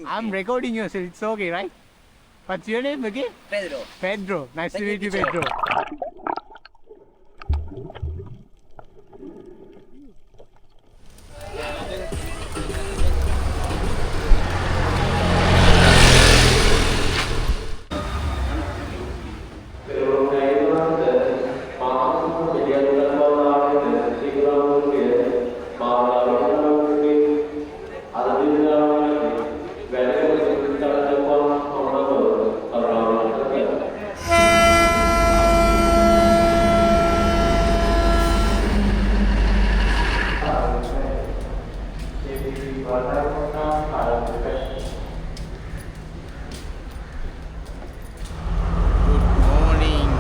I'm recording you, so it's okay, right? What's your name again? Pedro. Pedro. Nice to Thank you, meet you, teacher. Pedro. Good morning.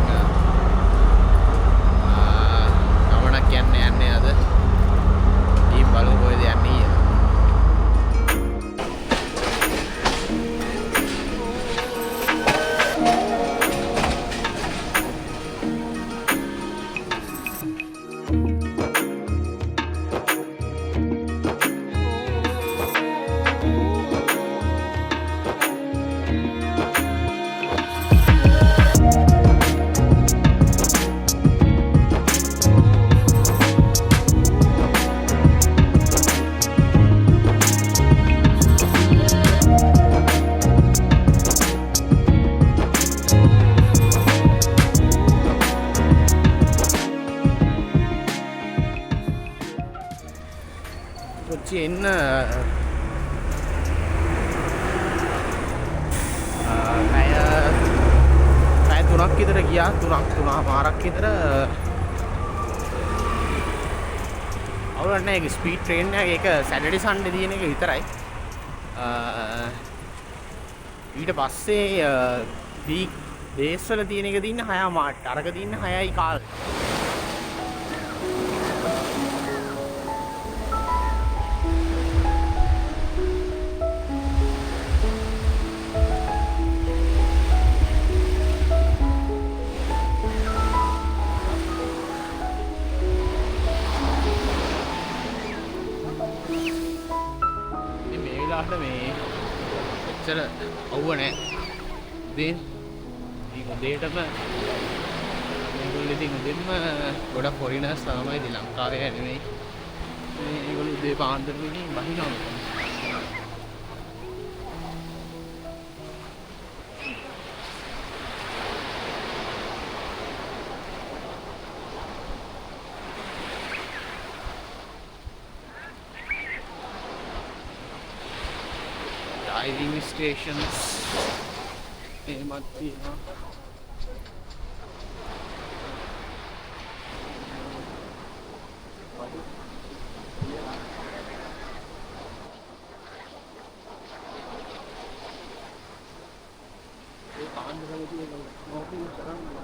ගමනක් යන්නේ අද. ඊ බලමු කොහෙද යන්නේ කියලා. කොච්චි එන්න පැය 3ක් විතර ගියා. 3මාරක් විතර අවුලක් නැහැ. ඒක ස්පීඩ් ට්‍රේන් එක. ඒක සැටර්ඩේ සන්ඩේ තියෙන එක විතරයි. ඊට පස්සේ ඩේස් වල තියෙන එක දින්න 6 මාට්. අරක දින්න 6යි කාල්. මේ එච්චර අවුව නැහැ. උදේ උදේටම මේගොල්ලෝ ඉතින් උදේම ගොඩක් ෆොරිනර්ස් තමයි ඉතින් ලංකාවේ නෙමෙයි. මේගොල්ලෝ උදේ පාන්දර වලින් බහිනවා. Diving stations එහෙමත් තියෙනවා. ඒ පාන්දරම තියෙන මොකක්ද කරන්නේ?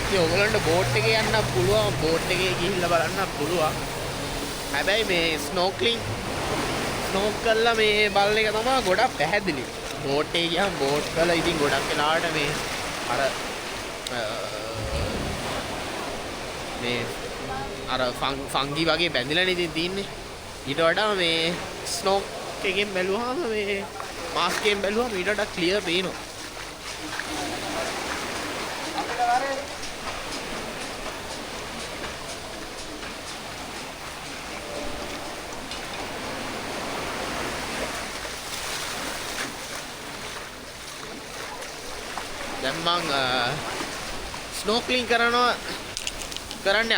ඉතින් ඔයගලන්ට බෝට් එකේ යන්න පුළුවන් බෝට් එකේ ගිහිල්ලා බලන්න පුළුවන්. හැබැයි මේ ස්නෝක්ලින් ස්නෝක් කරලා මේ බලන එක තමයි ගොඩක් පැහැදිලි. බෝට් එකේ ගියාම බෝට් වල ඉතින් ගොඩක් වෙලාවට මේ අර මේ අර ෆංගි වගේ බැඳිලානේ ඉතින් තින්නේ. ඊට වඩා මේ ස්නෝක් එකෙන් බැලුවාම මේ මාස්ක් එකෙන් බැලුවාම ඊට වඩා ක්ලියර් පේනවා. දැන් මං ස්නෝක්ලින් කරන්නේ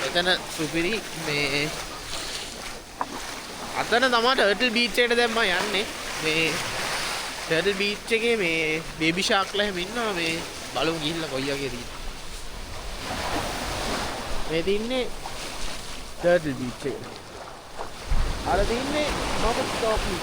එතන සුපිරි මේ අතන තමයි ටර්ටල් බීච් එකට දැන් මම යන්නේ. මේ ටර්ටල් බීච් එකේ මේ බේබි ෂාක්ලා හැම ඉන්නවා. මේ බලමු ගිහිල්ලා කොයි වගේ තියෙන්නේ. මේ තින්නේ ටර්ටල් බීච් එක. අර තින්නේ මොකක්ද ස්නෝක්ලින්.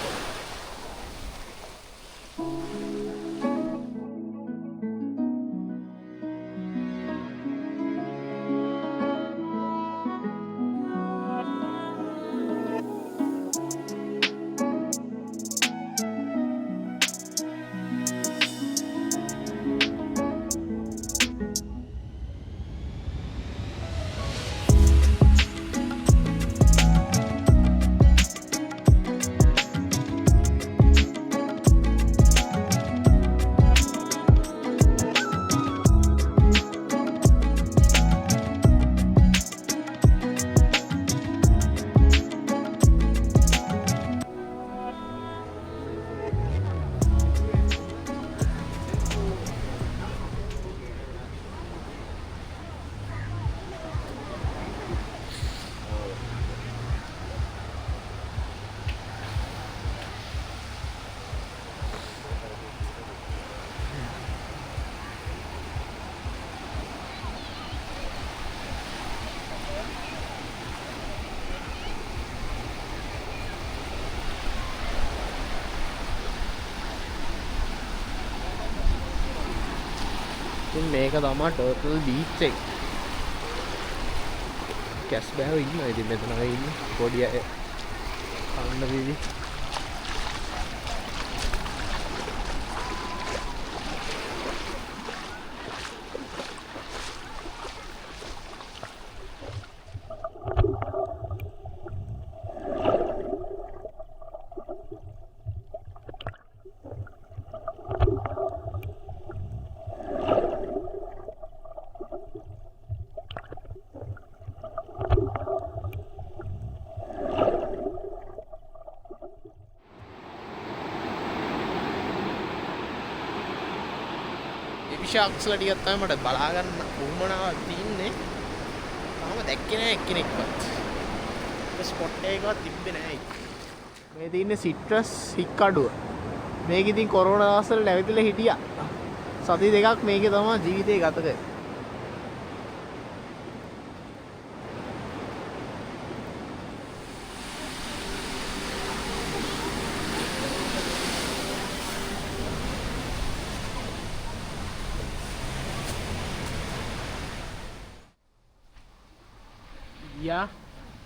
ඉතින් මේක තමයි ටර්ටල් බීච් එක. කැස් බෑව ඉන්නවා ඉතින් මෙතන ඉන්නේ පොඩි අය කන්න බීවි. ෂාක්ස්ලා ටිකක් තමයි මට බලා ගන්න උවමනාවක් තියෙන්නේ. තාම දැක්කේ නැහැ එක්කෙනෙක්වත්. ඒ ස්පොට් එකකවත් තිබ්බේ නැහැ. මේ තියෙන්නේ සිට්‍රස් හික්කඩුව. මේක ඉතින් කොරෝනා දවස්වල නැවතිලා හිටියා. සති දෙකක් මේකේ තමයි ජීවිතේ ගත කරේ.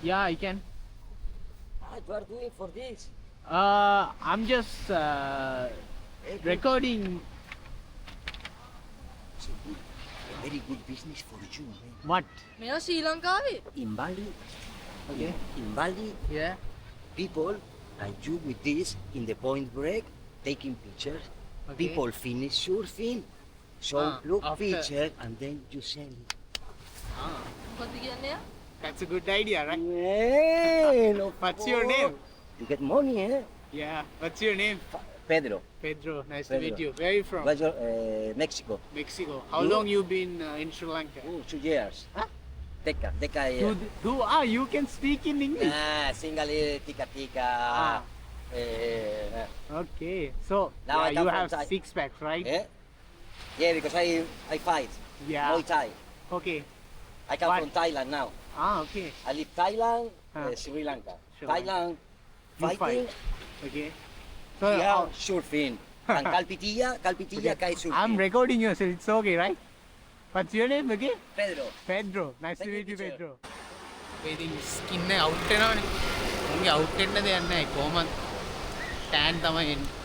Yeah, I can. What you are doing for this? I'm just recording. It's a very good business for you, man. What? මෙයා ශ්‍රී ලංකාවේ In Bali, Okay. in Bali, Yeah. people like you with this in the point break, taking pictures. Okay. People finish surfing, so look after- picture, and then you sell it. මොකද කියන්නේ? That's a good idea, right? Man, of What's your course. name? You get money, eh? Yeah. What's your name? Pedro. Pedro. Nice to Pedro. meet you. Where are you from? Where's your, Mexico. Mexico. How You? long you been in Sri Lanka? Oh, 2 years. Huh? Deca, yeah. You can speak in English. Singali, tika. Ah. Eh, Okay. So Now I you come from have Thai. 6 packs, right? eh? Yeah, because I fight. Yeah. Muay Thai. Okay. I come What? from Thailand now. Okay. I leave Thailand, Ah. Sri Lanka. Sri Lanka. Thailand, You fighting. fight. Okay. So, Yeah, surfing. And Calpitilla, kitesurfing. I'm recording you, so it's okay, right? What's your name again? Pedro. Pedro. Nice to Thank you, meet you, teacher. Pedro. ඉතින් skin එක out වෙනවනේ. උන්ගේ out වෙන්න දෙයක් නැහැ. කොහොමද tan තමයි එන්නේ.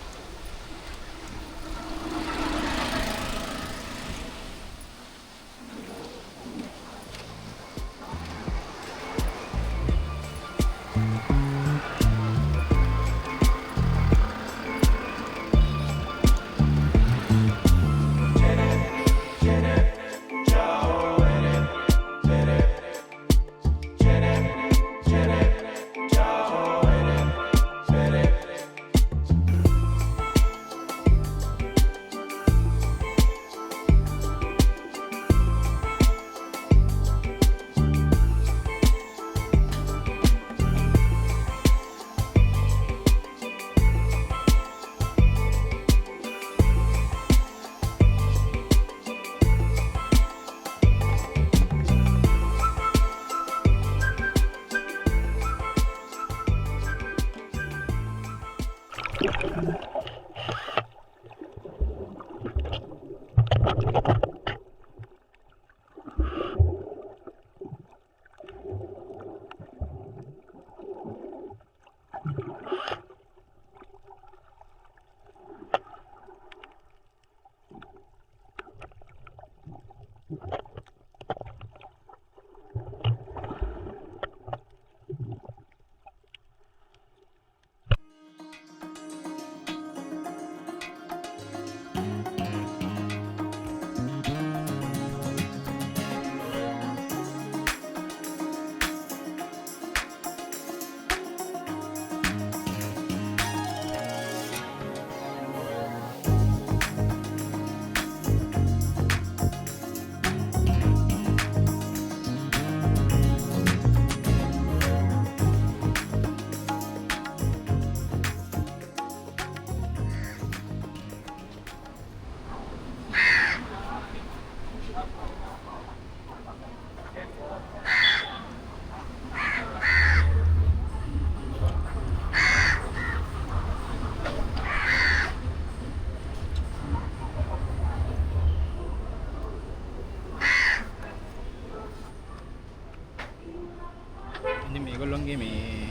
ඉතින් මේගොල්ලොන්ගේ මේ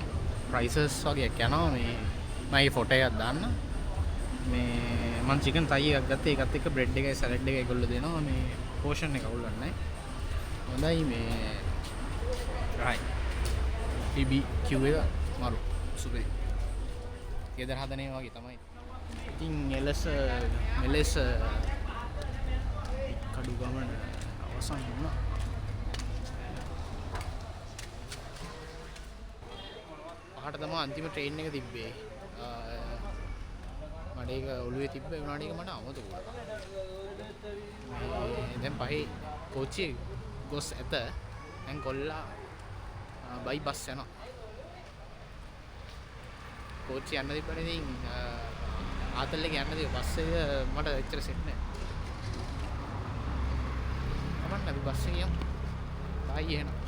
ප්‍රයිසස් වගේක් යනවා මේ මගේ ෆොටෝ එකක් දාන්න මේ මම චිකන් තයි එකක් ගත්තා ඒකත් එක්ක බ්‍රෙඩ් එකයි සලාඩ් එකයි ඒගොල්ලෝ දෙනවා මේ පෝෂන් එක අවුල් නැහැ හොඳයි මේ right BBQ එක මාරු සුපිරි ගෙදර හදන ඒවා වගේ තමයි ඉතින් මෙලෙස කඩු ගමන අවසන් වුණා පහට තමයි අන්තිම ට්‍රේන් එක තිබ්බේ මට ඒක ඔළුවේ තිබ්බ ඒ වුණාට ඒක මට අමතක වුණා දැන් පහේ කෝච්චිය ගොස් ඇත දැන් කොල්ලා බයි බස් යනවා කෝච්චිය යන්න තිබ්බනේ ඉතින් ආතල් එක යන්න තිබ්බ බස් එක මට එච්චර සෙට් නැහැ මම අපි බස් එකේ යමු තායි එහෙනම්